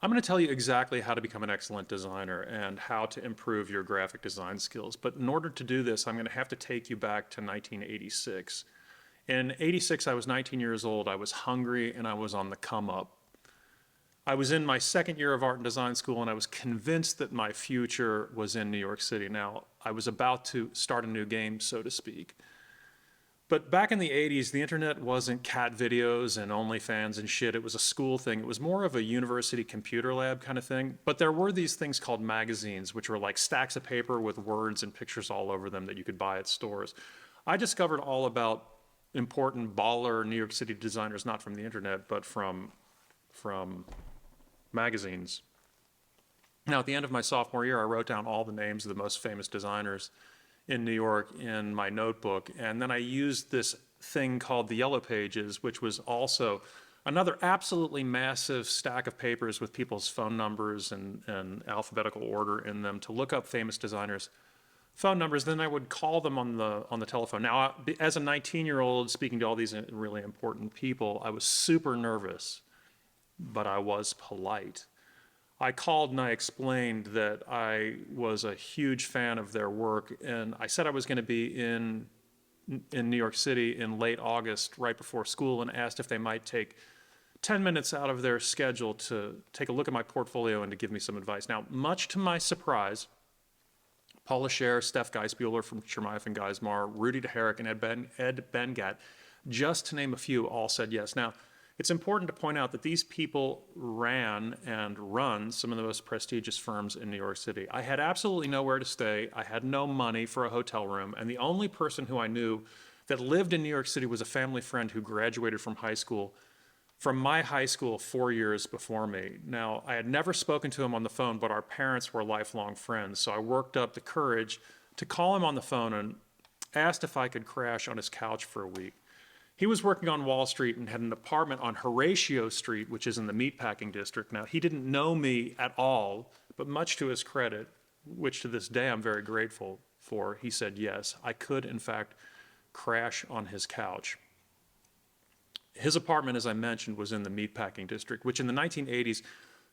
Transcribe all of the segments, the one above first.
I'm going to tell you exactly how to become an excellent designer and how to improve your graphic design skills. But in order to do this, I'm going to have to take you back to 1986. In 86, I was 19 years old. I was hungry and I was on the come up. I was in my second year of art and design school and I was convinced that my future was in New York City. Now, I was about to start a new game, so to speak. But back in the 80s, the internet wasn't cat videos and OnlyFans and shit. It was a school thing. It was more of a university computer lab kind of thing. But there were these things called magazines, which were like stacks of paper with words and pictures all over them that you could buy at stores. I discovered all about important baller New York City designers, not from the internet, but from magazines. Now, at the end of my sophomore year, I wrote down all the names of the most famous designers in New York in my notebook. And then I used this thing called the Yellow Pages, which was also another absolutely massive stack of papers with people's phone numbers and alphabetical order in them to look up famous designers' phone numbers. Then I would call them on the telephone. Now, as a 19-year-old speaking to all these really important people, I was super nervous, but I was polite. I called and I explained that I was a huge fan of their work, and I said I was going to be in New York City in late August, right before school, and asked if they might take 10 minutes out of their schedule to take a look at my portfolio and to give me some advice. Now, much to my surprise, Paula Scher, Steph Geisbuehler from Chermayeff and Geismar, Rudy DeHerrick, and Ed Benguiat, just to name a few, all said yes. Now, it's important to point out that these people ran and run some of the most prestigious firms in New York City. I had absolutely nowhere to stay. I had no money for a hotel room. And the only person who I knew that lived in New York City was a family friend who graduated from my high school 4 years before me. Now, I had never spoken to him on the phone, but our parents were lifelong friends. So I worked up the courage to call him on the phone and asked if I could crash on his couch for a week. He was working on Wall Street and had an apartment on Horatio Street, which is in the meatpacking district. Now, he didn't know me at all, but much to his credit, which to this day I'm very grateful for, he said yes. I could, in fact, crash on his couch. His apartment, as I mentioned, was in the meatpacking district, which in the 1980s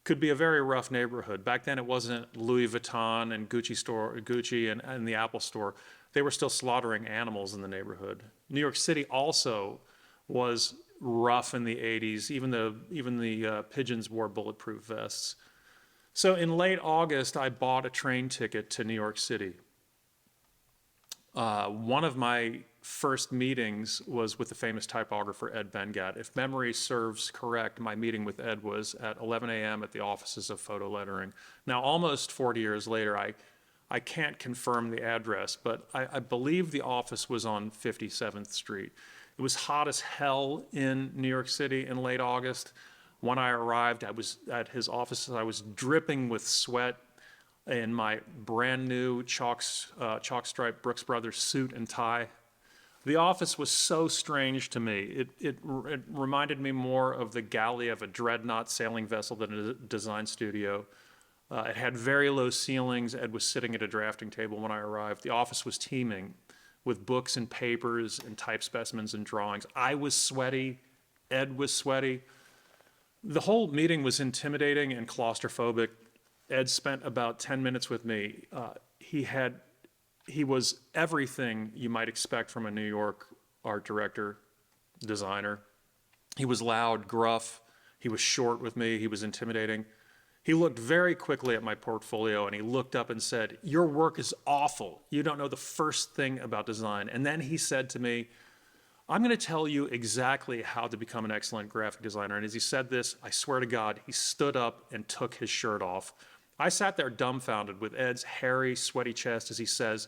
could be a very rough neighborhood. Back then, it wasn't Louis Vuitton and Gucci and the Apple Store. They were still slaughtering animals in the neighborhood. New York City also was rough in the 80s. Even the pigeons wore bulletproof vests. So in late August, I bought a train ticket to New York City. One of my first meetings was with the famous typographer Ed Benguiat. If memory serves correct, my meeting with Ed was at 11 a.m. at the offices of Photo Lettering. Now, almost 40 years later, I can't confirm the address, but I believe the office was on 57th Street. It was hot as hell in New York City in late August. When I arrived, I was at his office. I was dripping with sweat in my brand new chalk stripe Brooks Brothers suit and tie. The office was so strange to me. It reminded me more of the galley of a dreadnought sailing vessel than a design studio. It had very low ceilings. Ed was sitting at a drafting table when I arrived. The office was teeming with books and papers and type specimens and drawings. I was sweaty. Ed was sweaty. The whole meeting was intimidating and claustrophobic. Ed spent about 10 minutes with me. He was everything you might expect from a New York art director, designer. He was loud, gruff. He was short with me. He was intimidating. He looked very quickly at my portfolio and he looked up and said, "Your work is awful. You don't know the first thing about design." And then he said to me, "I'm going to tell you exactly how to become an excellent graphic designer." And as he said this, I swear to God, he stood up and took his shirt off. I sat there dumbfounded with Ed's hairy, sweaty chest as he says,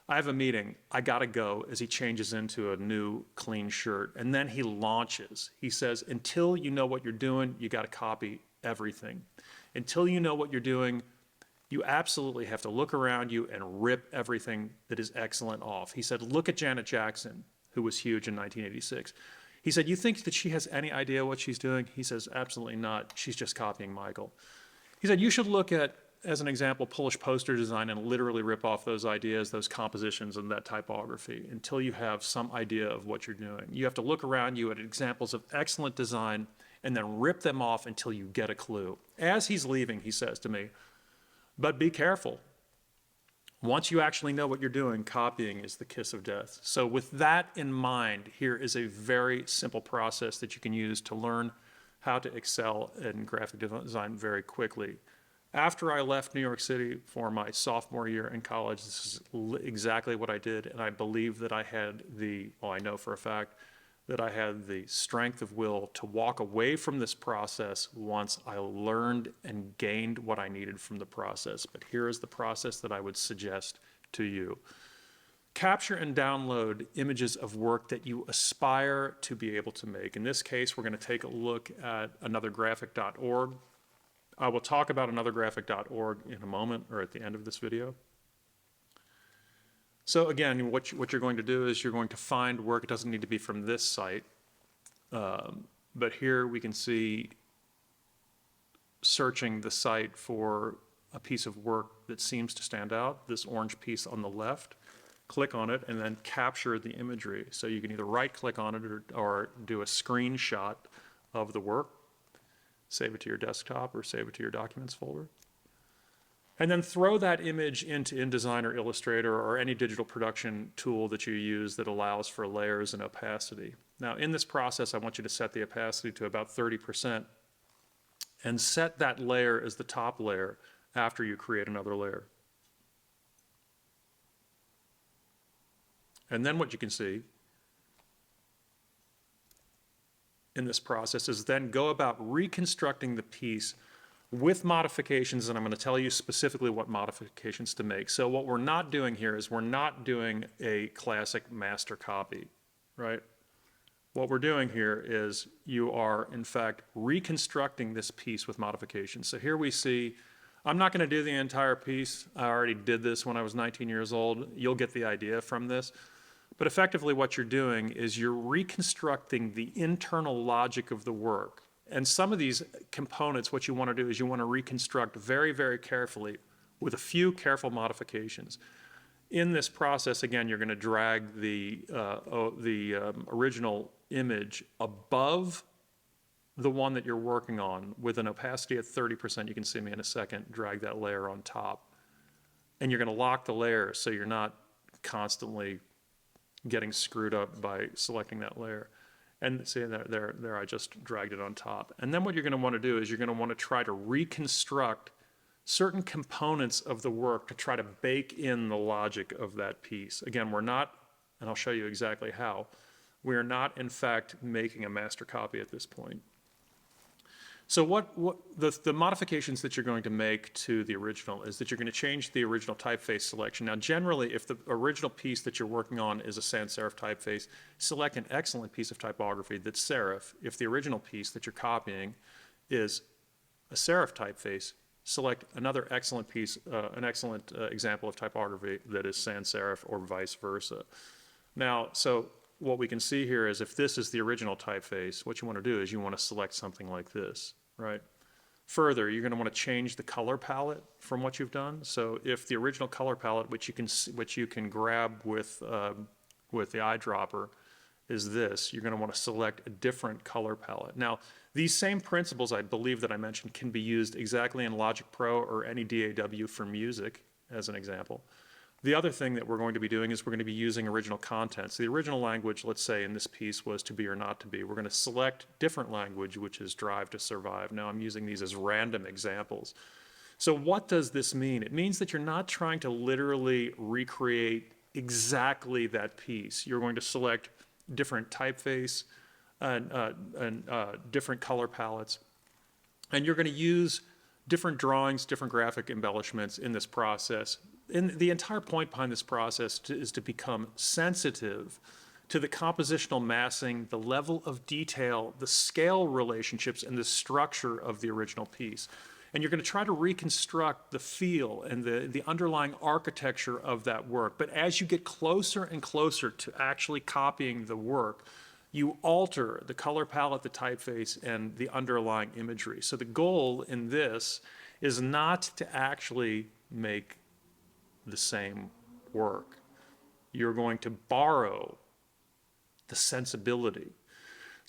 "I have a meeting. I got to go," as he changes into a new, clean shirt. And then he launches. He says, "Until you know what you're doing, you got to copy everything. Until you know what you're doing, you absolutely have to look around you and rip everything that is excellent off." He said, "Look at Janet Jackson, who was huge in 1986. He said, "You think that she has any idea what she's doing?" He says, "Absolutely not. She's just copying Michael." He said, "You should look at, as an example, Polish poster design and literally rip off those ideas, those compositions, and that typography until you have some idea of what you're doing. You have to look around you at examples of excellent design and then rip them off until you get a clue. As he's leaving, he says to me, but be careful. Once you actually know what you're doing, copying is the kiss of death. So with that in mind, here is a very simple process that you can use to learn how to excel in graphic design very quickly. After I left New York City for my sophomore year in college, this is exactly what I did, and I believe that I had I know for a fact, that I had the strength of will to walk away from this process once I learned and gained what I needed from the process. But here is the process that I would suggest to you. Capture and download images of work that you aspire to be able to make. In this case, we're going to take a look at anothergraphic.org. I will talk about anothergraphic.org in a moment or at the end of this video. So again, what you're going to do is you're going to find work. It doesn't need to be from this site, but here we can see searching the site for a piece of work that seems to stand out, this orange piece on the left. Click on it and then capture the imagery. So you can either right-click on it or do a screenshot of the work, save it to your desktop or save it to your documents folder. And then throw that image into InDesign or Illustrator or any digital production tool that you use that allows for layers and opacity. Now in this process, I want you to set the opacity to about 30% and set that layer as the top layer after you create another layer. And then what you can see in this process is then go about reconstructing the piece with modifications, and I'm going to tell you specifically what modifications to make. So what we're not doing here is we're not doing a classic master copy, right? What we're doing here is you are, in fact, reconstructing this piece with modifications. So here we see, I'm not going to do the entire piece. I already did this when I was 19 years old. You'll get the idea from this. But effectively what you're doing is you're reconstructing the internal logic of the work. And some of these components, what you want to do is you want to reconstruct very, very carefully with a few careful modifications. In this process, again, you're going to drag the original image above the one that you're working on with an opacity at 30%. You can see me in a second, drag that layer on top. And you're going to lock the layer so you're not constantly getting screwed up by selecting that layer. And see, there, I just dragged it on top. And then what you're going to want to do is you're going to want to try to reconstruct certain components of the work to try to bake in the logic of that piece. Again, we're not, and I'll show you exactly how, we are not, in fact, making a master copy at this point. So the modifications that you're going to make to the original is that you're going to change the original typeface selection. Now, generally, if the original piece that you're working on is a sans serif typeface, select an excellent piece of typography that's serif. If the original piece that you're copying is a serif typeface, select another excellent piece, an excellent example of typography that is sans serif or vice versa. Now, so what we can see here is if this is the original typeface, what you want to do is you want to select something like this. Right. Further, you're going to want to change the color palette from what you've done. So if the original color palette, which you can grab with the eyedropper, is this, you're going to want to select a different color palette. Now, these same principles, I believe that I mentioned, can be used exactly in Logic Pro or any DAW for music, as an example. The other thing that we're going to be doing is we're going to be using original content. So the original language, let's say in this piece, was to be or not to be. We're going to select different language, which is drive to survive. Now I'm using these as random examples. So what does this mean? It means that you're not trying to literally recreate exactly that piece. You're going to select different typeface and different color palettes. And you're going to use different drawings, different graphic embellishments in this process. And the entire point behind this process is to become sensitive to the compositional massing, the level of detail, the scale relationships, and the structure of the original piece. And you're going to try to reconstruct the feel and the underlying architecture of that work. But as you get closer and closer to actually copying the work, you alter the color palette, the typeface, and the underlying imagery. So the goal in this is not to actually make the same work. You're going to borrow the sensibility.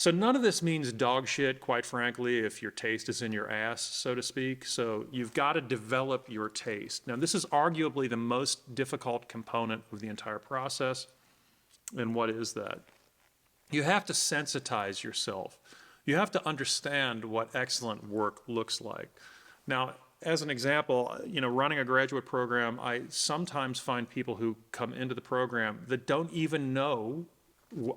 So none of this means dog shit, quite frankly, if your taste is in your ass, so to speak. So you've got to develop your taste. Now, this is arguably the most difficult component of the entire process. And what is that? You have to sensitize yourself. You have to understand what excellent work looks like. Now, as an example, running a graduate program, I sometimes find people who come into the program that don't even know,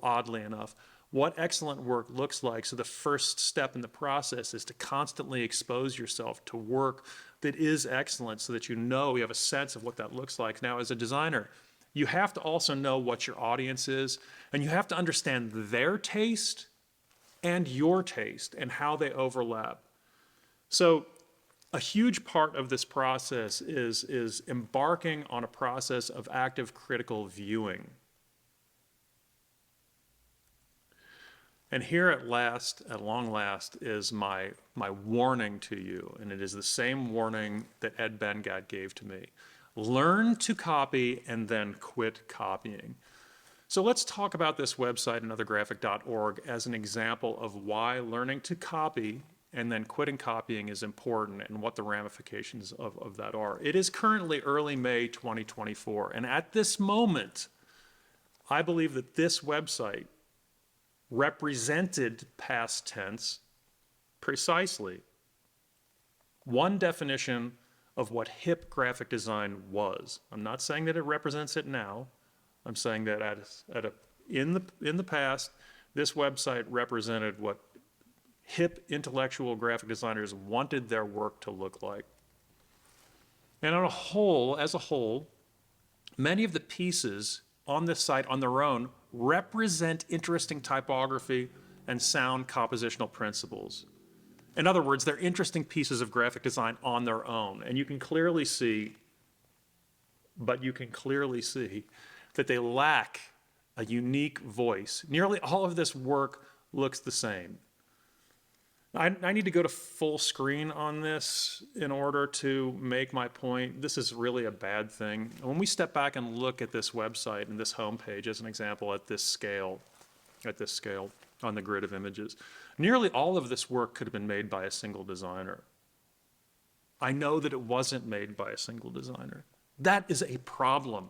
oddly enough, what excellent work looks like. So the first step in the process is to constantly expose yourself to work that is excellent so that you have a sense of what that looks like. Now, as a designer, you have to also know what your audience is, and you have to understand their taste and your taste and how they overlap. So a huge part of this process is embarking on a process of active critical viewing. And here at long last, is my warning to you, and it is the same warning that Ed Benguiat gave to me. Learn to copy and then quit copying. So let's talk about this website, anothergraphic.org, as an example of why learning to copy and then quitting copying is important and what the ramifications of that are. It is currently early May 2024, and at this moment, I believe that this website represented past tense precisely one definition of what hip graphic design was. I'm not saying that it represents it now. I'm saying that in the past, this website represented what hip intellectual graphic designers wanted their work to look like. And as a whole, many of the pieces on this site on their own represent interesting typography and sound compositional principles. In other words, they're interesting pieces of graphic design on their own. And you can clearly see that they lack a unique voice. Nearly all of this work looks the same. I need to go to full screen on this in order to make my point. This is really a bad thing. When we step back and look at this website and this homepage as an example at this scale on the grid of images, nearly all of this work could have been made by a single designer. I know that it wasn't made by a single designer. That is a problem.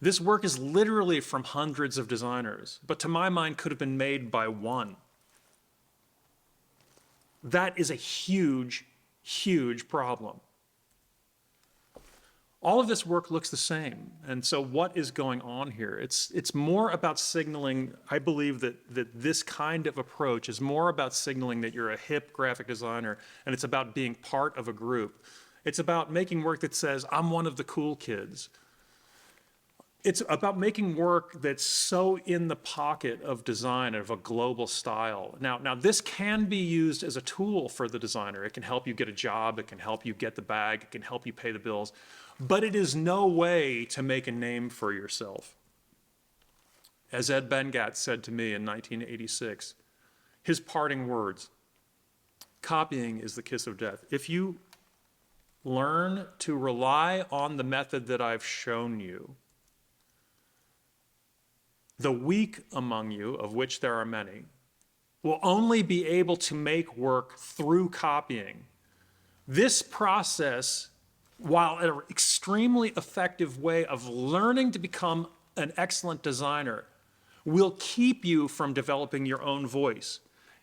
This work is literally from hundreds of designers, but to my mind could have been made by one. That is a huge, huge problem. All of this work looks the same. And so what is going on here? It's more about signaling. I believe that this kind of approach is more about signaling that you're a hip graphic designer, and it's about being part of a group. It's about making work that says, I'm one of the cool kids. It's about making work that's so in the pocket of design, of a global style. Now, this can be used as a tool for the designer. It can help you get a job. It can help you get the bag. It can help you pay the bills. But it is no way to make a name for yourself. As Ed Benguiat said to me in 1986, his parting words, copying is the kiss of death. If you learn to rely on the method that I've shown you, the weak among you, of which there are many, will only be able to make work through copying. This process, while an extremely effective way of learning to become an excellent designer, will keep you from developing your own voice.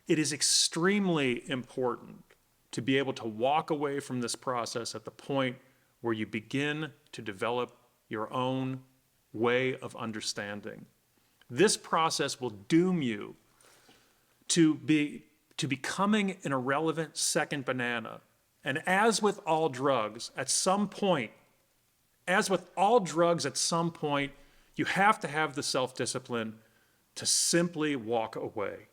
It is extremely important to be able to walk away from this process at the point where you begin to develop your own way of understanding. This process will doom you to becoming an irrelevant second banana. And as with all drugs, at some point, you have to have the self-discipline to simply walk away.